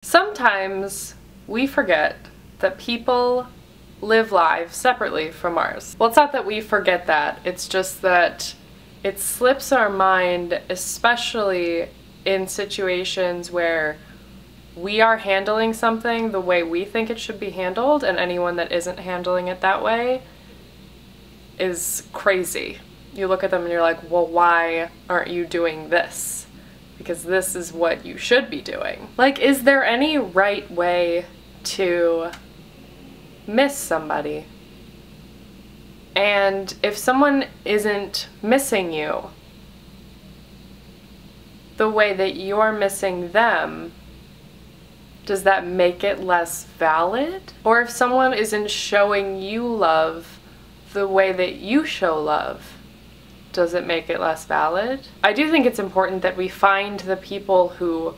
Sometimes we forget that people live lives separately from ours. Well, it's not that we forget that, it's just that it slips our mind, especially in situations where we are handling something the way we think it should be handled, and anyone that isn't handling it that way is crazy. You look at them and you're like, well, why aren't you doing this? Because this is what you should be doing. Like, is there any right way to miss somebody? And if someone isn't missing you the way that you're missing them, does that make it less valid? Or if someone isn't showing you love the way that you show love, does it make it less valid? I do think it's important that we find the people who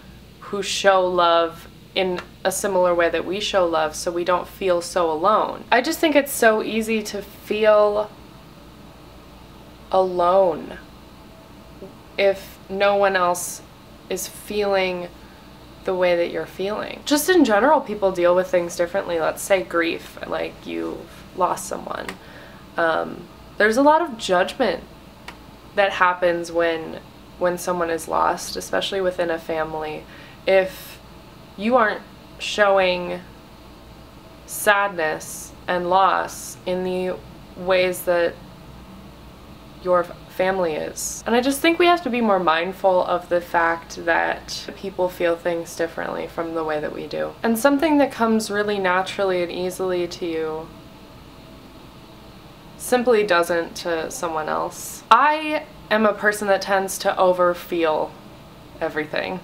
show love in a similar way that we show love, so we don't feel so alone. I just think it's so easy to feel alone if no one else is feeling the way that you're feeling. Just in general, people deal with things differently. Let's say grief, like you've lost someone. There's a lot of judgment that happens when someone is lost, especially within a family. If you aren't showing sadness and loss in the ways that your family is. And I just think we have to be more mindful of the fact that people feel things differently from the way that we do. And something that comes really naturally and easily to you simply doesn't to someone else. I am a person that tends to overfeel everything.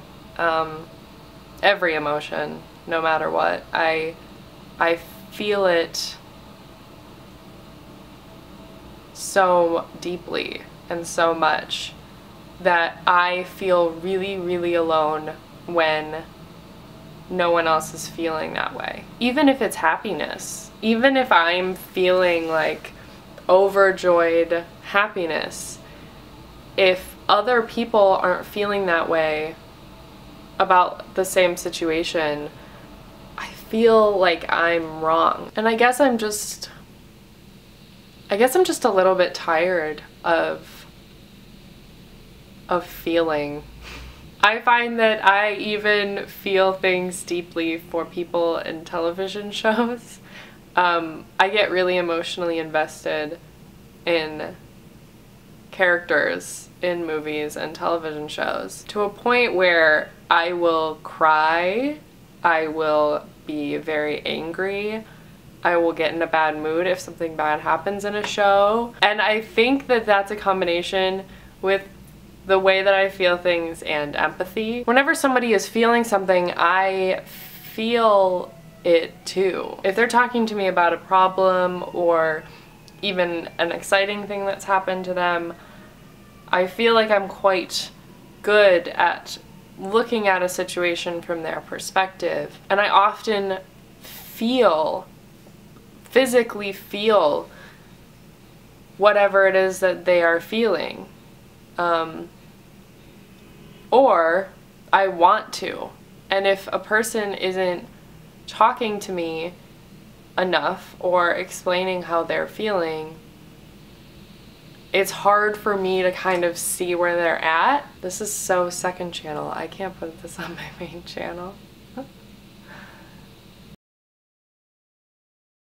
Every emotion, no matter what. I feel it so deeply and so much that I feel really, really alone when no one else is feeling that way. Even if it's happiness, even if I'm feeling like overjoyed happiness, if other people aren't feeling that way about the same situation, I feel like I'm wrong. And I guess I'm just a little bit tired of feeling. I find that I even feel things deeply for people in television shows. I get really emotionally invested in characters in movies and television shows to a point where I will cry, I will be very angry, I will get in a bad mood if something bad happens in a show. And I think that that's a combination with the way that I feel things and empathy. Whenever somebody is feeling something, I feel it too. If they're talking to me about a problem or even an exciting thing that's happened to them, I feel like I'm quite good at looking at a situation from their perspective. And I often physically feel whatever it is that they are feeling. Or I want to. And if a person isn't talking to me enough or explaining how they're feeling, it's hard for me to kind of see where they're at. This is so second channel. I can't put this on my main channel.